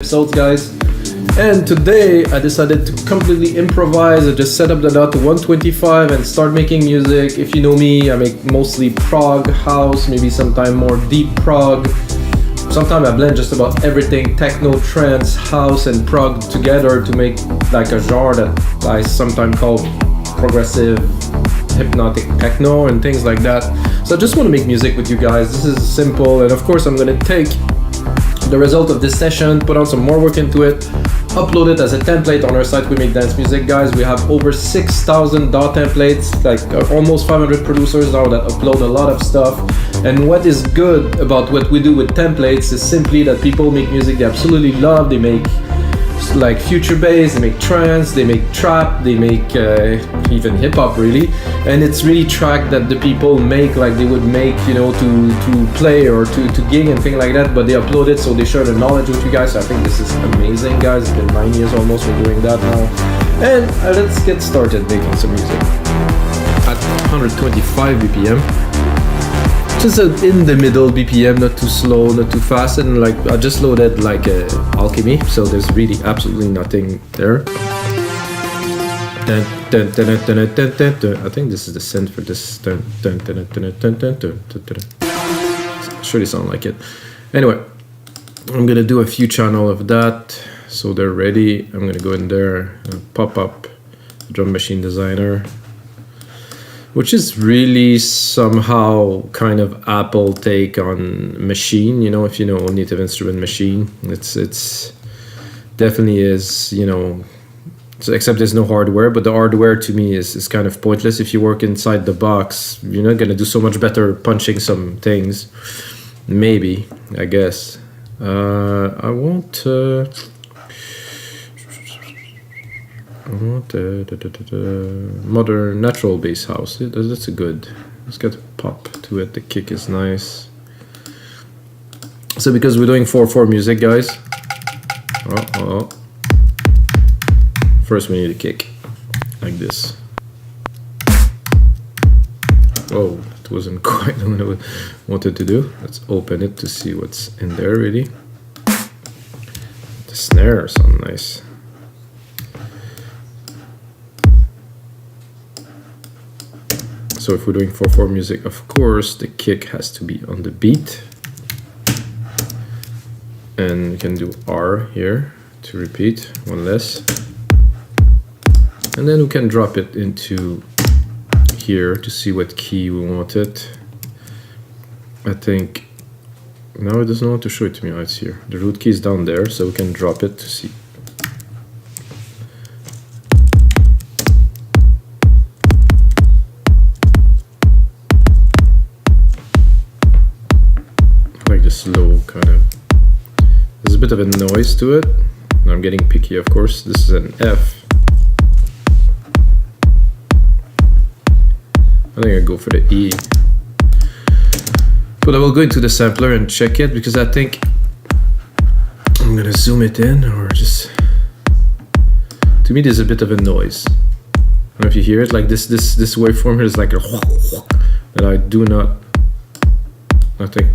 episodes, guys. And today I decided to completely improvise. I just set up the DAW to 125 and start making music. If you know me, I make mostly prog, house, maybe sometime more deep prog. Sometimes I blend just about everything, techno, trance, house and prog together to make like a genre that I sometimes call progressive, hypnotic techno and things like that. So I just want to make music with you guys. This is simple, and of course I'm going to take the result of this session, put on some more work into it, upload it as a template on our site. We make dance music, guys. We have over 6,000 DAW templates, like almost 500 producers now that upload a lot of stuff. And what is good about what we do with templates is simply that people make music they absolutely love. They make like future bass, they make trance, they make trap, they make even hip hop, really. And it's really track that the people make like they would make, you know, to play or to gig and things like that, but they upload it so they share the knowledge with you guys. So I think this is amazing, guys. It's been 9 years almost we're doing that now. And let's get started making some music at 125 BPM. Just in the middle BPM, not too slow, not too fast, and like I just loaded like Alchemy, so there's really absolutely nothing there. I think this is the synth for this. Surely sound like it. Anyway, I'm gonna do a few channels of that, so they're ready. I'm gonna go in there, pop up Drum Machine Designer, which is really somehow kind of Apple take on Machine, you know, if you know Native Instrument Machine. It's definitely is, you know, so except there's no hardware, but the hardware to me is kind of pointless. If you work inside the box, you're not gonna do so much better punching some things. Maybe, I guess. I want modern natural bass house. That's a good. Let's get a pop to it. The kick is nice. So because we're doing 4/4 music, guys. First we need a kick like this. Whoa, it wasn't quite what I wanted to do. Let's open it to see what's in there. Really, the snare sounds nice. So if we're doing 4/4 music, of course, the kick has to be on the beat. And we can do R here to repeat, one less. And then we can drop it into here to see what key we want it. I think, no, it doesn't want to show it to me. Oh, it's here. The root key is down there, so we can drop it to see. Slow kind of. There's a bit of a noise to it. And I'm getting picky, of course. This is an F. I think I go for the E. But I will go into the sampler and check it because I think I'm gonna zoom it in or just. To me, there's a bit of a noise. I don't know if you hear it. Like this waveform here is like a that I do not. I think.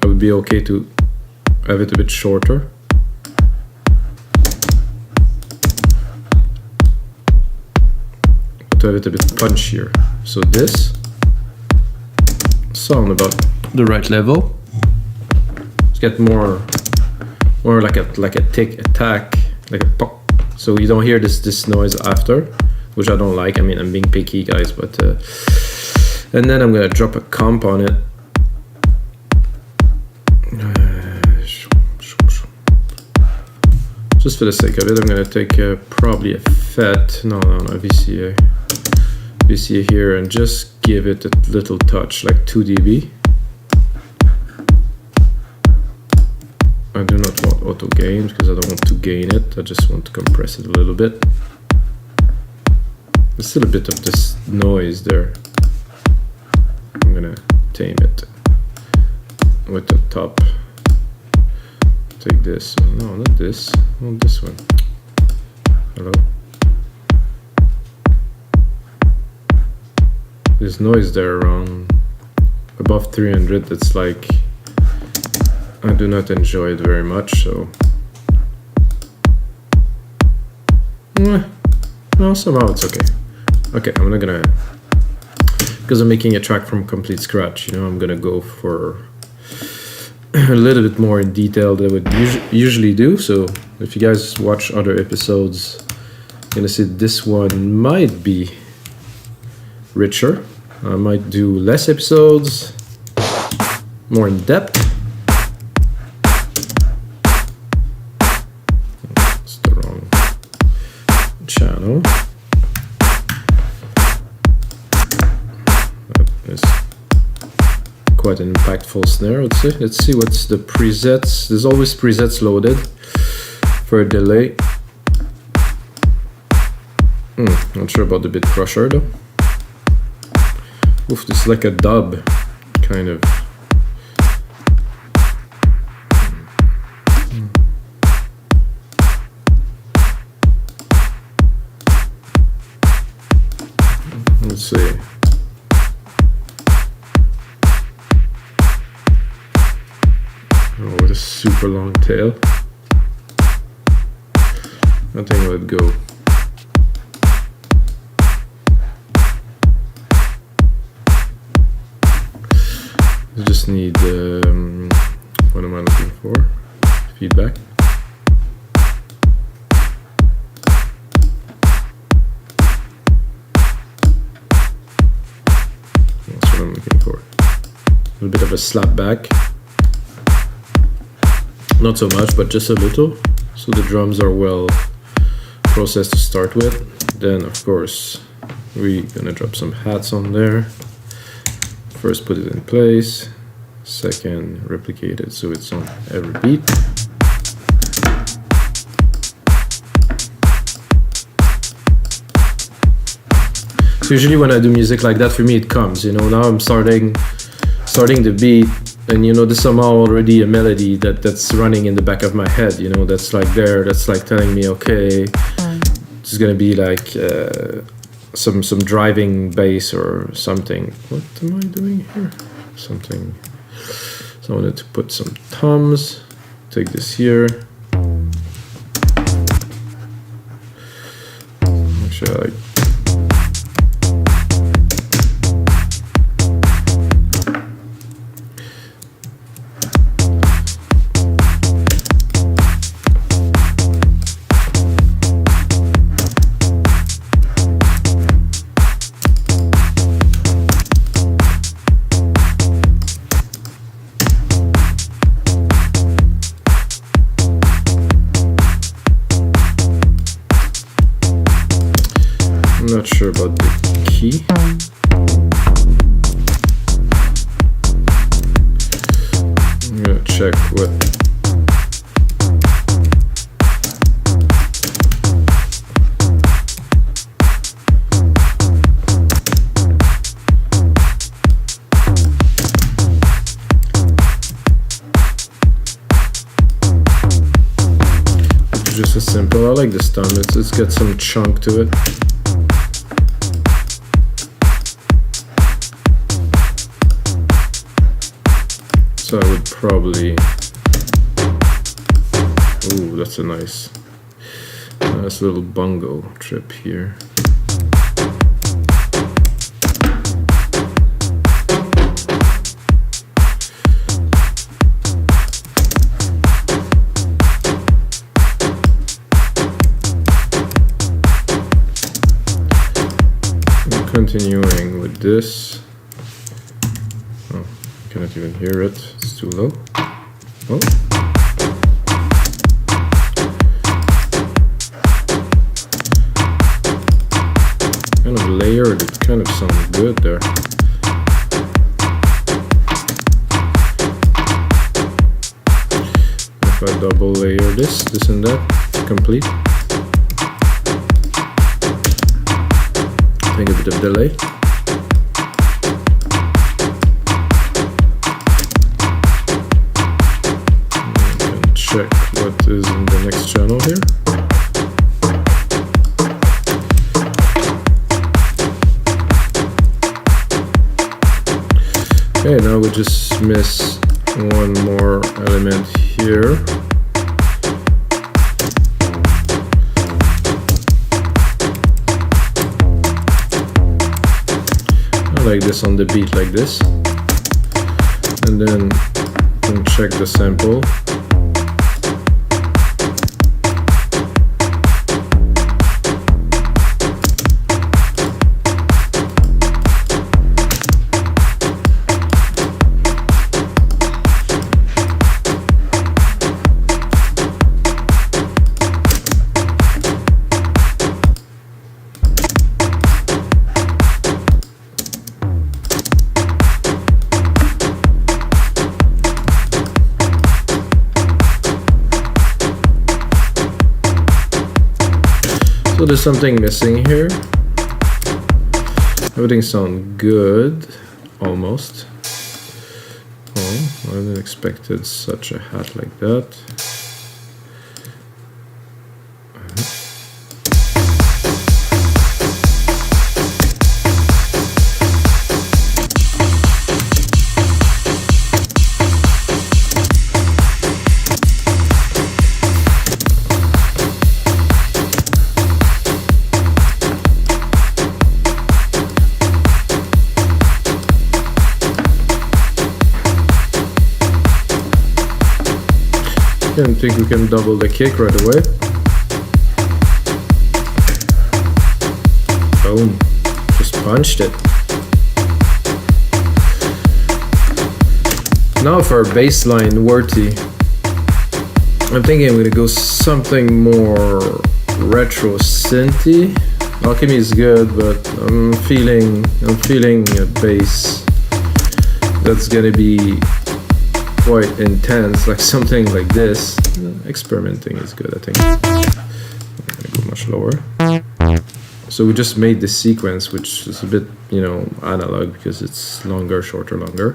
It would be okay to have it a bit shorter. To have it a bit punchier. So this sound about the right level. Let's get more like a tick attack, like a pop. So you don't hear this noise after, which I don't like. I mean, I'm being picky, guys, but and then I'm gonna drop a comp on it. Just for the sake of it, I'm gonna take probably a FET, no, VCA here, and just give it a little touch, like 2 dB. I do not want auto gain because I don't want to gain it. I just want to compress it a little bit. There's still a bit of this noise there. I'm gonna tame it with the top. Take this. No, not this. Not this one. Hello. There's noise there around above 300. That's like I do not enjoy it very much. So No, somehow it's okay. Okay, I'm not gonna, because I'm making a track from complete scratch, you know, I'm gonna go for a little bit more in detail than I would usually do. So if you guys watch other episodes, you're gonna see this one might be richer. I might do less episodes, more in depth. It's the wrong channel. That is quite an impactful snare, I would say. Let's see what's the presets. There's always presets loaded for a delay. Not sure about the bit crusher though. Oof, it's like a dub, kind of. Let's see. Oh, what a super long tail. I think I would go. I just need, what am I looking for? Feedback. That's what I'm looking for. A little bit of a slap back. Not so much, but just a little. So the drums are well processed to start with. Then, of course, we're gonna drop some hats on there. First put it in place, second replicate it so it's on every beat. So usually when I do music like that, for me it comes, you know, now I'm starting the beat, and you know, there's somehow already a melody that's running in the back of my head, you know, that's like there, that's like telling me, okay, it's gonna be like some driving bass or something. What am I doing here? Something. So I wanted to put some toms. Take this here. Actually, I'm not sure about the key. I'm gonna check what. It's just as simple. I like this thumb. It's got some chunk to it. So I would probably, ooh, that's a nice little bongo trip here. And continuing with this. Cannot even hear it, it's too low. Oh. Kind of layered, it kind of sounds good there. If I double layer this and that, complete. I think a bit of delay. Check what is in the next channel here. Okay, now we just miss one more element here. like this on the beat, like this, and then you can check the sample. So there's something missing here. Everything sounds good, almost. Oh, I didn't expected such a hat like that. I don't think we can double the kick right away. Boom. Just punched it. Now for our bassline worthy. I'm thinking I'm gonna go something more retro synthy. Alchemy is good, but I'm feeling a bass that's gonna be quite intense, like something like this. Experimenting is good, I think. I'm gonna go much lower. So we just made this sequence, which is a bit, you know, analog because it's longer, shorter, longer.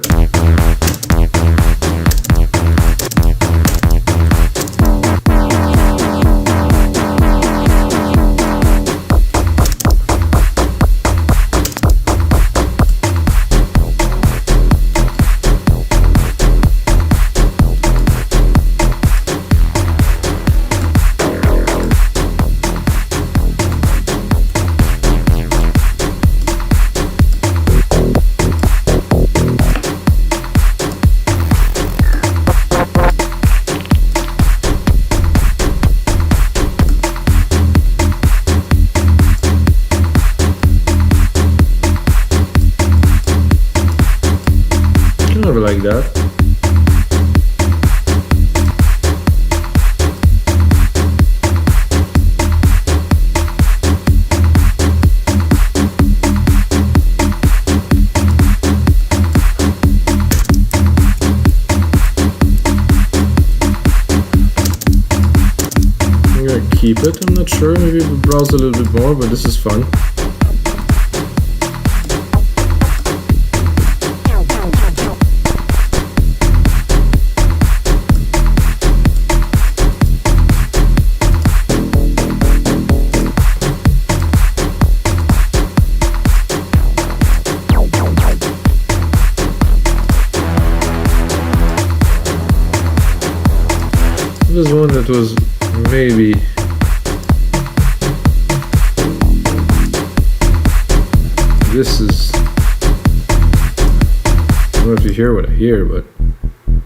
Like that. I'm gonna keep it, I'm not sure, maybe we'll browse a little bit more, but this is fun. This is one that was maybe this is, I don't know if you hear what I hear, but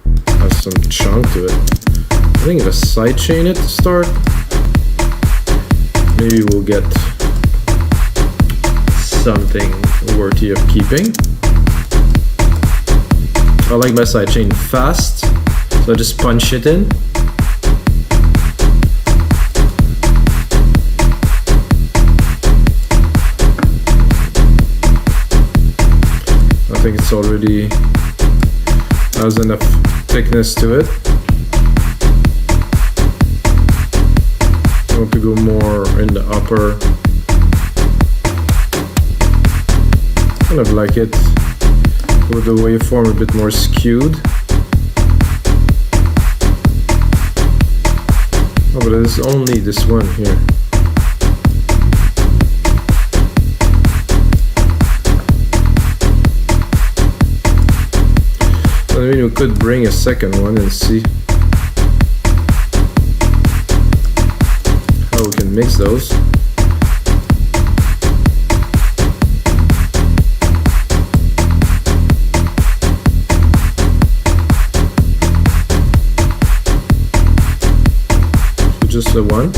it has some chunk to it. I think if I sidechain it to start, maybe we'll get something worthy of keeping. I like my sidechain fast, so I just punch it in. I think it's already has enough thickness to it. I want to go more in the upper. Kind of like it with the waveform a bit more skewed. Oh, but it's only this one here. I mean, we could bring a second one and see how we can mix those. just the one.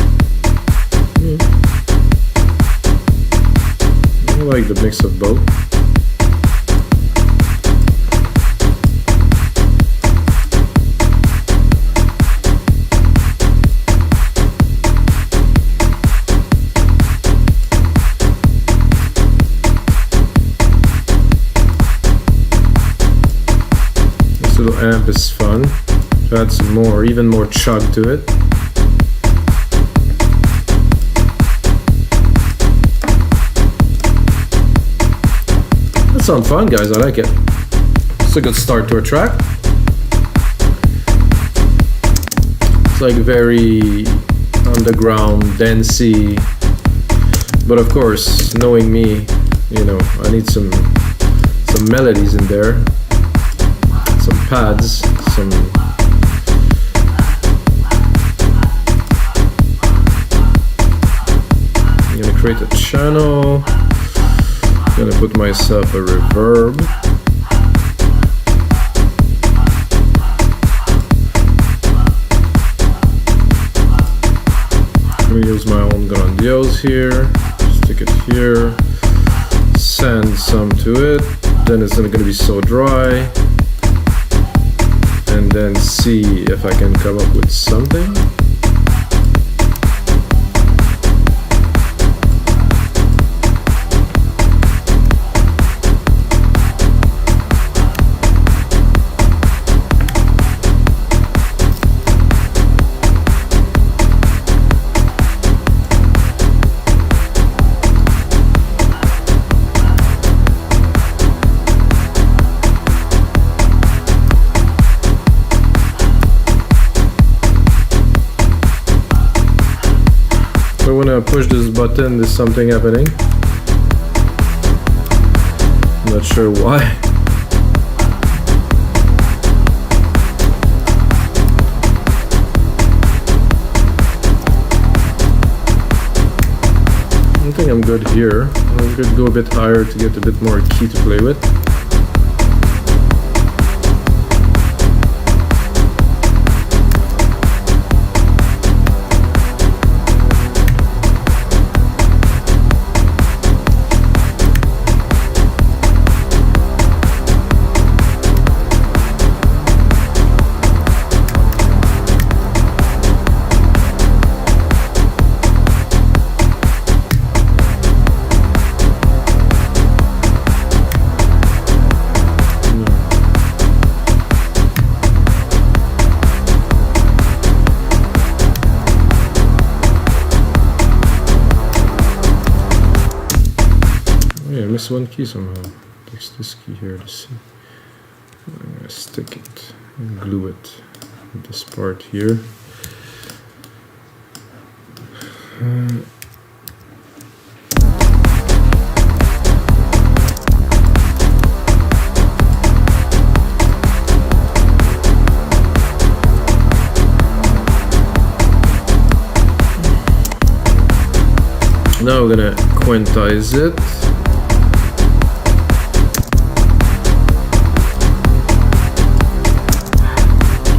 I like the mix of both. This little amp is fun. Add some more, even more chug to it. That sounds fun, guys. I like it. It's a good start to a track. It's like very underground, dancey, but of course, knowing me, you know, I need some melodies in there, some pads, some. I'm gonna create a channel. I'm gonna put myself a reverb. I'm gonna use my own grandiose here. Stick it here. Send some to it. Then it's not gonna be so dry. And then see if I can come up with something. So when I push this button, there's something happening. I'm not sure why. I think I'm good here. I'm going to go a bit higher to get a bit more key to play with. Miss one key somehow. Fix this key here to see. I'm gonna stick it and glue it with this part here. Now we're gonna quantize it.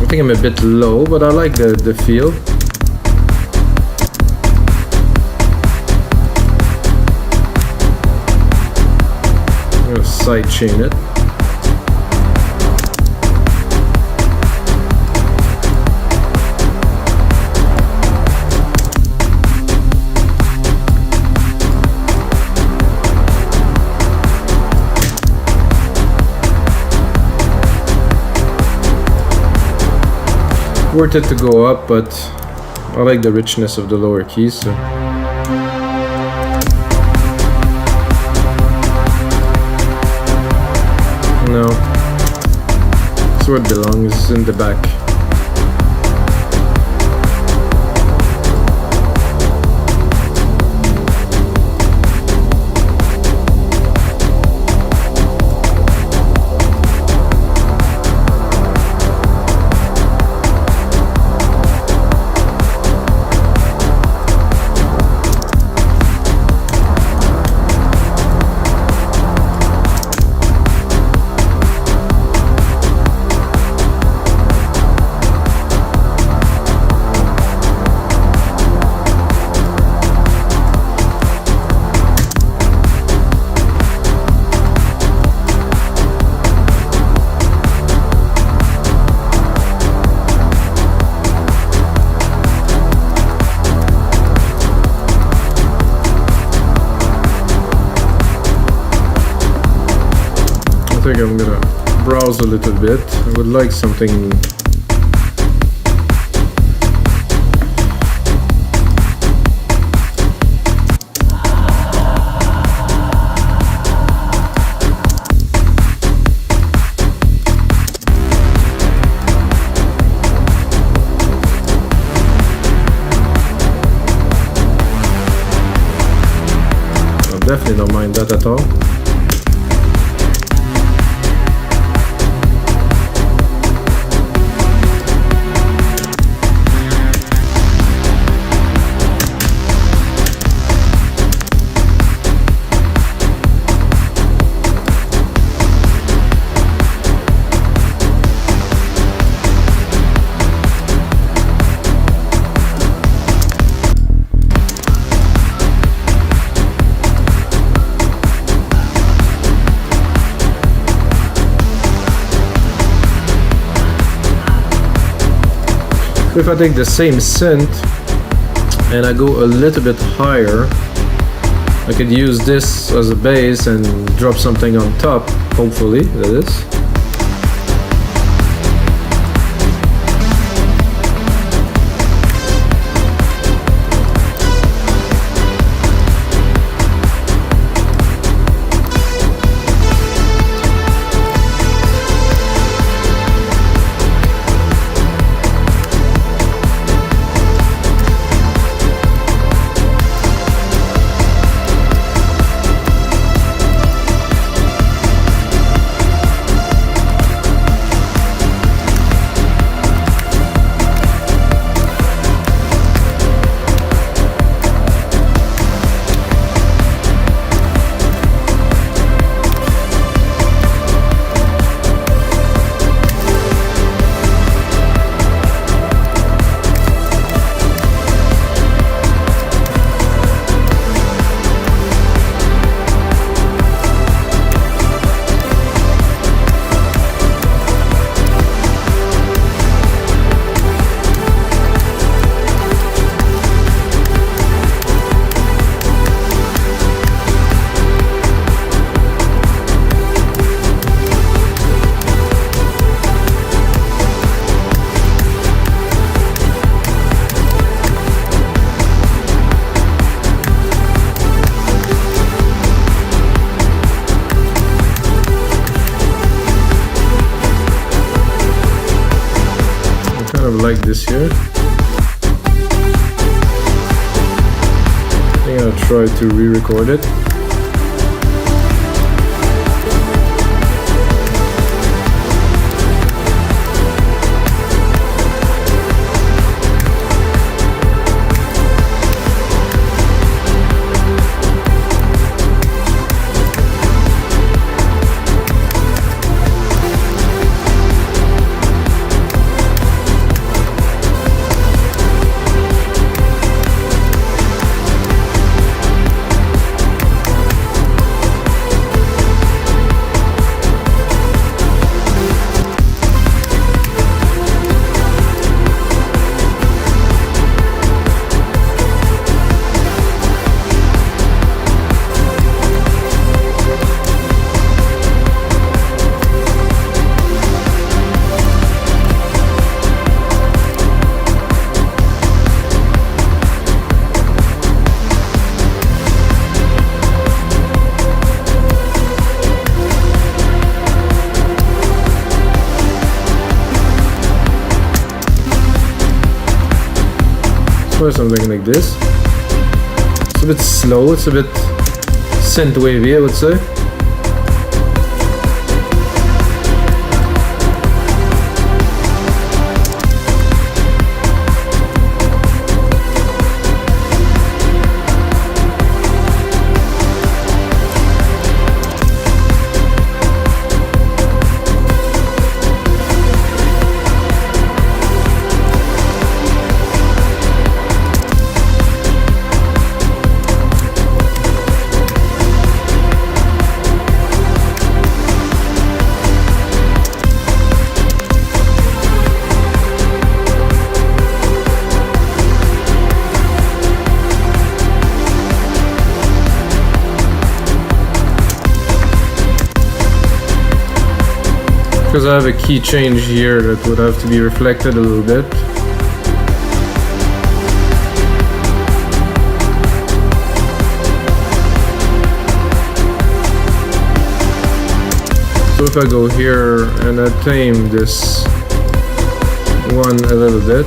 I think I'm a bit low, but I like the feel. I'm gonna sidechain it. Worth it to go up, but I like the richness of the lower keys. So. No, it's where it belongs, in the back. think I'm gonna browse a little bit. I would like something. Definitely don't mind that at all. If I take the same synth and I go a little bit higher, I could use this as a bass and drop something on top, hopefully, that is. Like this here. I think I'll try to re-record it. Or something like this. It's a bit slow, it's a bit synthwavy, I would say. because I have a key change here that would have to be reflected a little bit. So if I go here and I tame this one a little bit,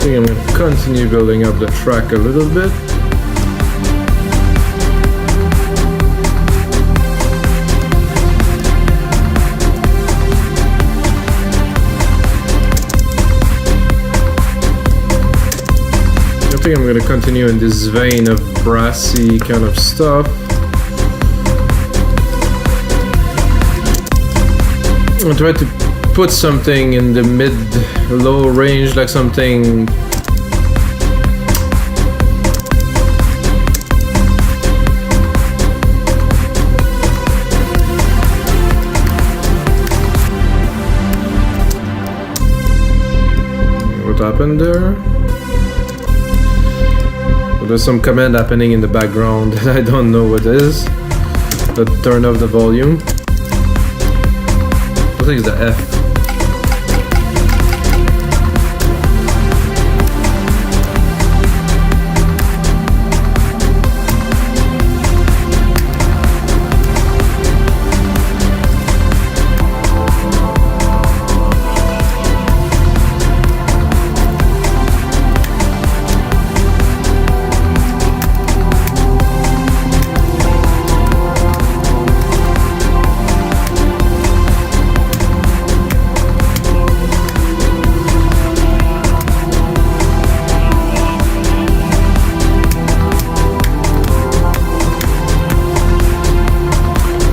I'm going to continue building up the track a little bit. I think I'm going to continue in this vein of brassy kind of stuff. I'll try to put something in the mid-low range, like something what happened there? Well, there's some command happening in the background that I don't know what it is. But turn off the volume. I think it's the F.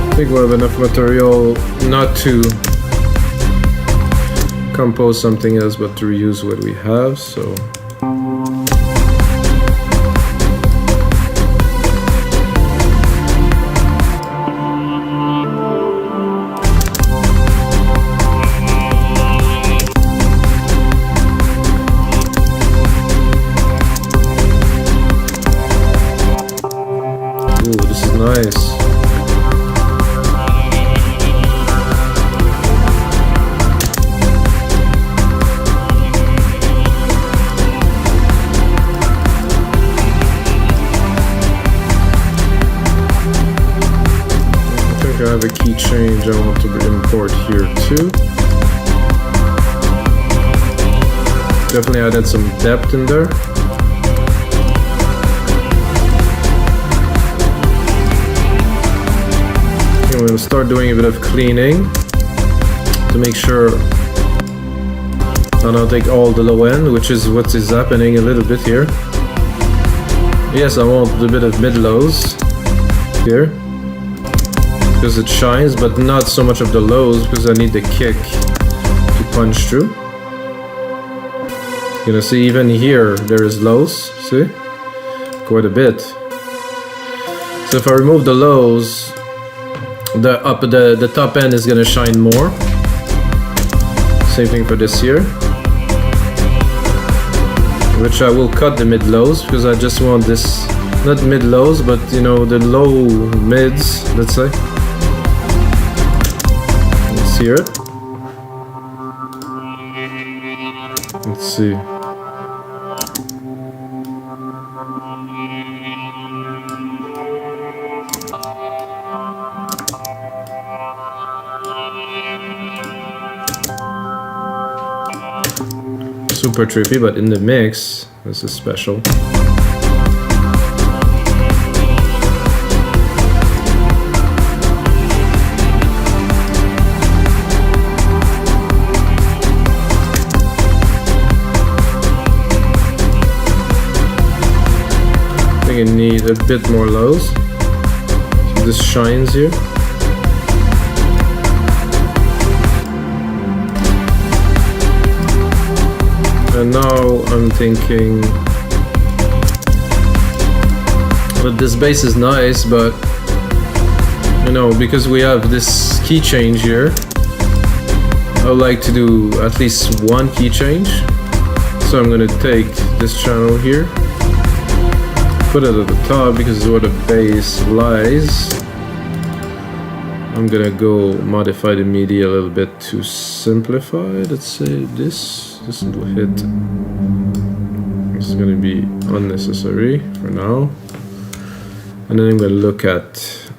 I think we'll have enough material not to compose something else but to reuse what we have, so ooh, this is nice. I have a key change I want to import here too. Definitely added some depth in there. I'm going to start doing a bit of cleaning to make sure and I'll take all the low end, which is what is happening a little bit here. Yes, I want a bit of mid-lows here because it shines, but not so much of the lows because I need the kick to punch through. You're gonna see even here there is lows, see? Quite a bit. So if I remove the lows, the top end is gonna shine more. Same thing for this here. Which I will cut the mid-lows because I just want this, not mid-lows, but you know, the low mids, let's say. Let's hear it. Let's see. Super trippy, but in the mix, this is special. I think I need a bit more lows. So this shines here. now I'm thinking that this bass is nice, but you know, because we have this key change here, I would like to do at least one key change. So I'm gonna take this channel here, put it at the top because it's where the bass lies. I'm gonna go modify the MIDI a little bit to simplify. Let's say this will hit. This is gonna be unnecessary for now. And then I'm gonna look at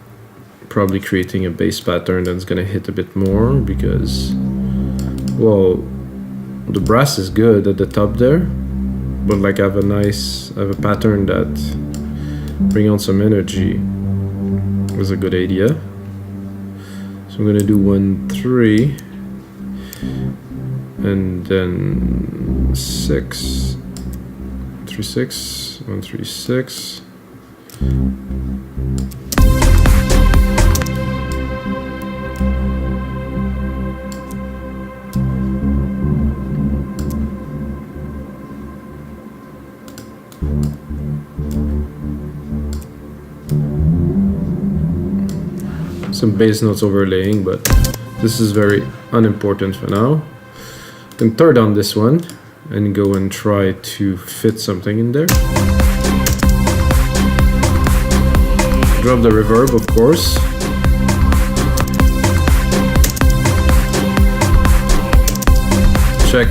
probably creating a bass pattern that's gonna hit a bit more because, well, the brass is good at the top there, but like I have a pattern that bring on some energy is a good idea. So I'm gonna do 1 3 and then 6 3 6 1 3 6. Some bass notes overlaying, but this is very unimportant for now. You can turn on this one and go and try to fit something in there. Drop the reverb, of course. Check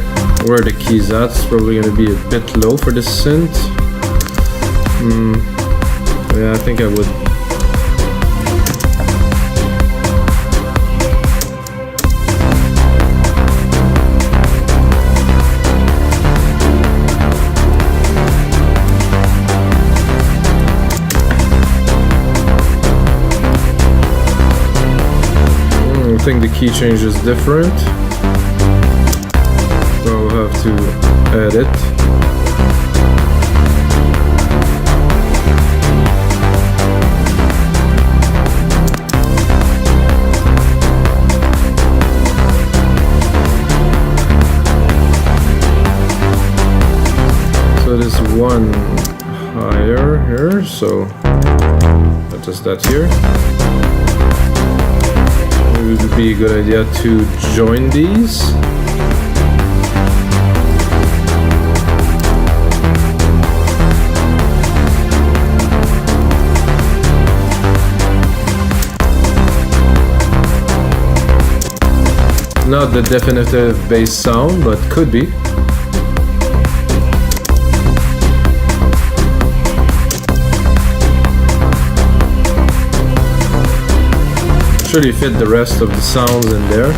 where the key's at. It's probably going to be a bit low for this synth. Yeah, I think I would. I think the key change is different, so I'll have to add it. So it is one higher here, so adjust that here. It would be a good idea to join these. Not the definitive bass sound, but could be. Should fit the rest of the sounds in there.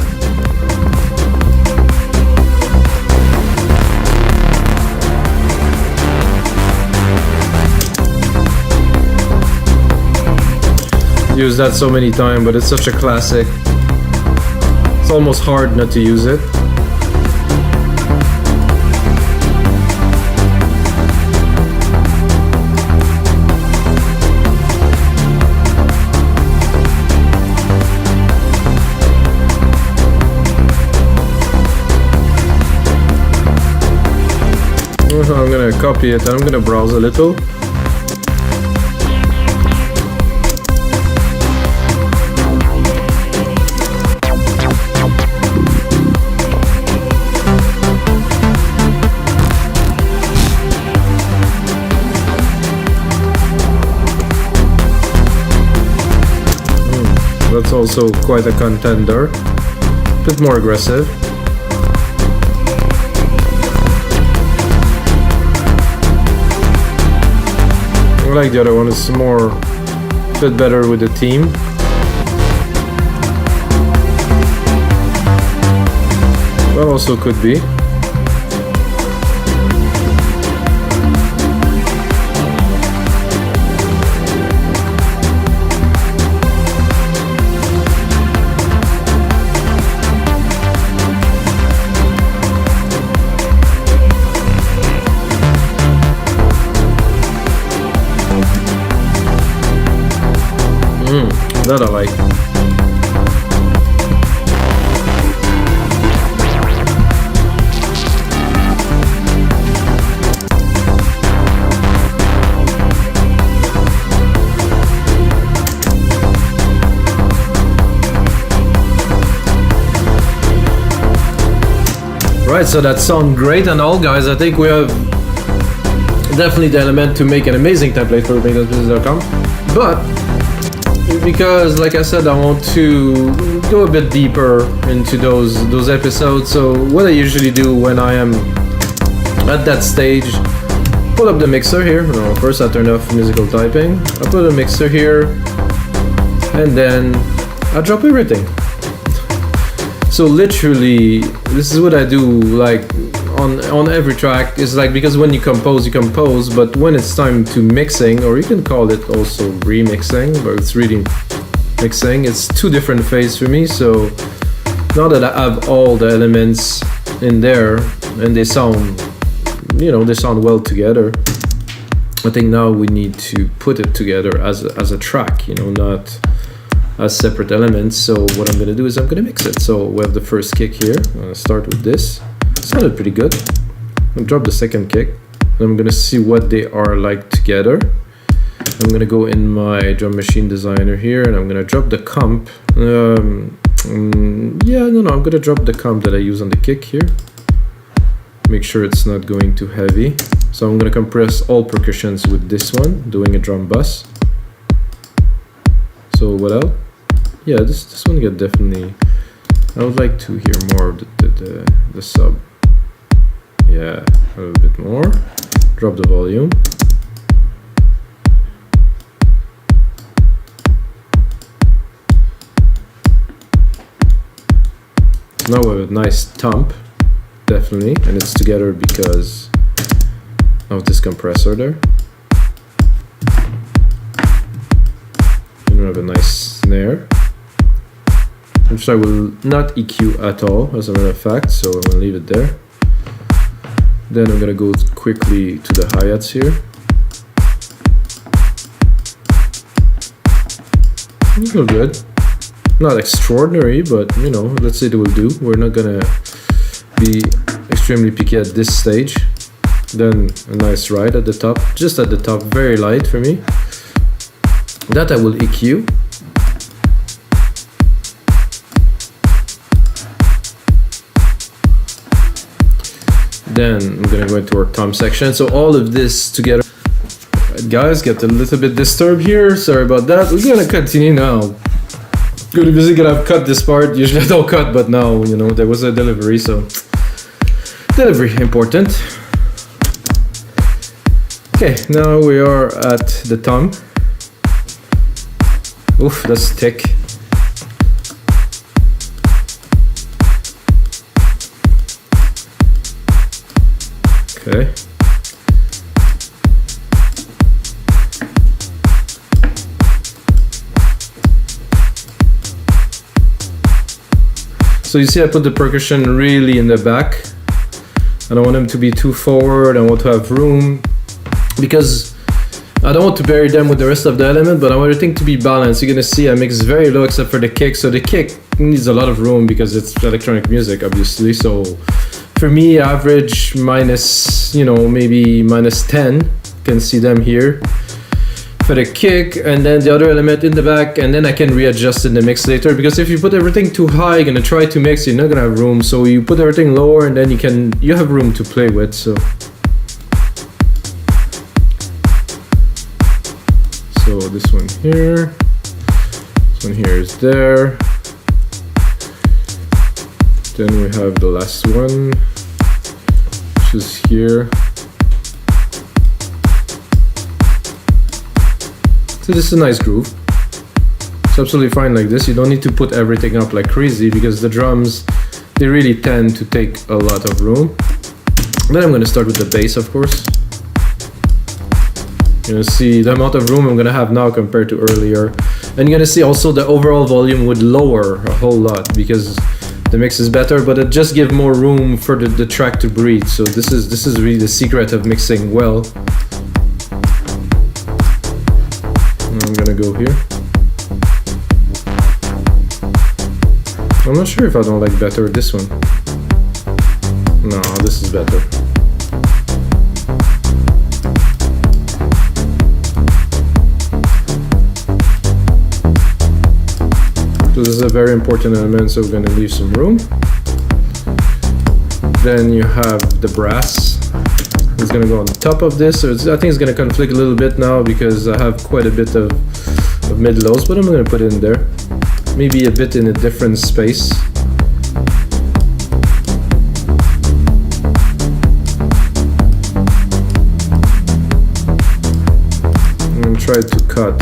Use that so many times, but it's such a classic. It's almost hard not to use it. I'm gonna copy it and I'm gonna browse a little. That's also quite a contender. A bit more aggressive. I like the other one, it's more fit better with the theme. That also could be. That I like. Alright, so that sounds great and all, guys. I think we have definitely the element to make an amazing template for mixdown.com. But because, like I said, I want to go a bit deeper into those episodes. So what I usually do when I am at that stage, pull up the mixer here. No, first I turn off musical typing. I put a mixer here, and then I drop everything. So literally, this is what I do, like on every track. Is like, because when you compose, but when it's time to mixing, or you can call it also remixing, but it's really mixing. It's two different phases for me. So now that I have all the elements in there and they sound, they sound well together, I think now we need to put it together as a track, not as separate elements. So what I'm gonna do is I'm gonna mix it. So we have the first kick here. I'm gonna start with this. It sounded pretty good. I'm gonna drop the second kick. And I'm gonna see what they are like together. I'm gonna go in my drum machine designer here, and I'm gonna drop the comp. I'm gonna drop the comp that I use on the kick here. Make sure it's not going too heavy. So I'm gonna compress all percussions with this one, doing a drum bus. So what else? Yeah, this one get definitely. I would like to hear more of the sub. Yeah, a little bit more. Drop the volume. So now we have a nice thump, definitely, and it's together because of this compressor there. And we have a nice snare, which I will not EQ at all, as a matter of fact, so I'm gonna leave it there. Then I'm gonna go quickly to the hi-hats here. It will good. Not extraordinary, but let's say it will do. We're not gonna be extremely picky at this stage. Then a nice ride at the top, just at the top, very light for me. That I will EQ. Then I'm gonna go into our tom section. So all of this together. Right, guys, get a little bit disturbed here. Sorry about that. We're gonna continue now. Good music, I've cut this part. Usually I don't cut, but now there was a delivery, so delivery important. Okay, now we are at the tom. Oof, that's thick. Okay. So you see I put the percussion really in the back. I don't want them to be too forward. I want to have room, because I don't want to bury them with the rest of the element, but I want everything to be balanced. You're gonna see I mix very low except for the kick. So the kick needs a lot of room because it's electronic music, obviously. So for me, average minus, maybe minus 10. You can see them here for the kick, and then the other element in the back, and then I can readjust in the mix later, because if you put everything too high, you're gonna try to mix, you're not gonna have room. So you put everything lower, and then you have room to play with. So this one here, this one here is there. Then we have the last one, which is here. So this is a nice groove. It's absolutely fine like this. You don't need to put everything up like crazy, because the drums, they really tend to take a lot of room. Then I'm going to start with the bass, of course. You're going to see the amount of room I'm going to have now compared to earlier. And you're going to see also the overall volume would lower a whole lot, because the mix is better, but it just gives more room for the track to breathe. So this is really the secret of mixing well. I'm gonna go here. I'm not sure if I don't like better this one. No, this is better. So this is a very important element, so we're gonna leave some room. Then you have the brass. It's gonna go on top of this. So I think it's gonna conflict a little bit now because I have quite a bit of mid-lows, but I'm gonna put it in there. Maybe a bit in a different space. Try to cut.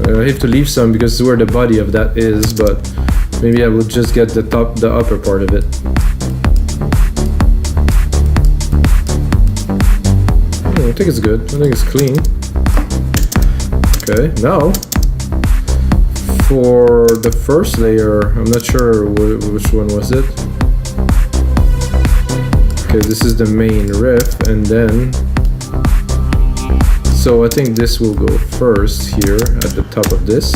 I have to leave some because it's where the body of that is, but maybe I will just get the upper part of it. I think it's good. I think it's clean. Okay, now for the first layer, I'm not sure which one was it. Okay, this is the main riff, and then so I think this will go first here at the top of this.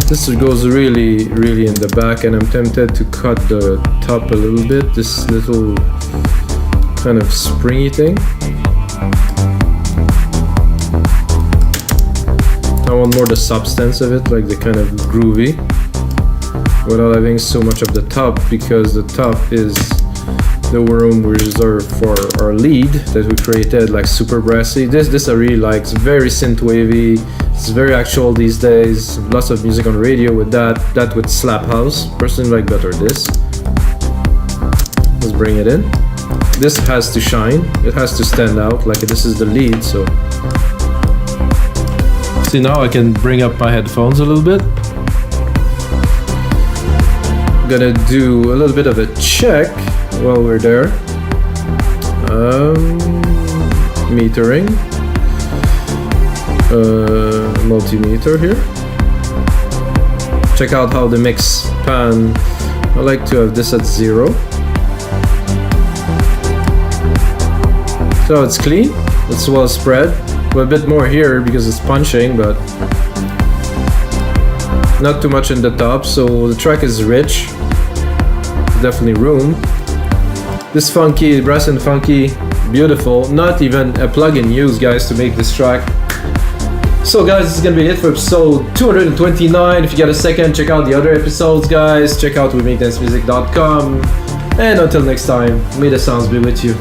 This goes really in the back, and I'm tempted to cut the top a little bit, this little kind of springy thing. I want more the substance of it, like the kind of groovy, without having so much of the top, because the top is the room reserved for our lead that we created, like super brassy. This I really like. It's very synthwavy. It's very actual these days. Lots of music on radio with that with slap house. Personally, like better this. Let's bring it in. This has to shine. It has to stand out. Like this is the lead, so. See, now I can bring up my headphones a little bit. I'm gonna do a little bit of a check while we're there. Metering. Multimeter here. Check out how the mix pan. I like to have this at 0. So it's clean. It's well spread. A bit more here because it's punching, but not too much in the top, so the track is rich. Definitely room. This funky, brass and funky, beautiful. Not even a plugin used, guys, to make this track. So guys, this is gonna be it for episode 229. If you get a second, check out the other episodes, guys. Check out WeMakeDanceMusic.com. And until next time, may the sounds be with you.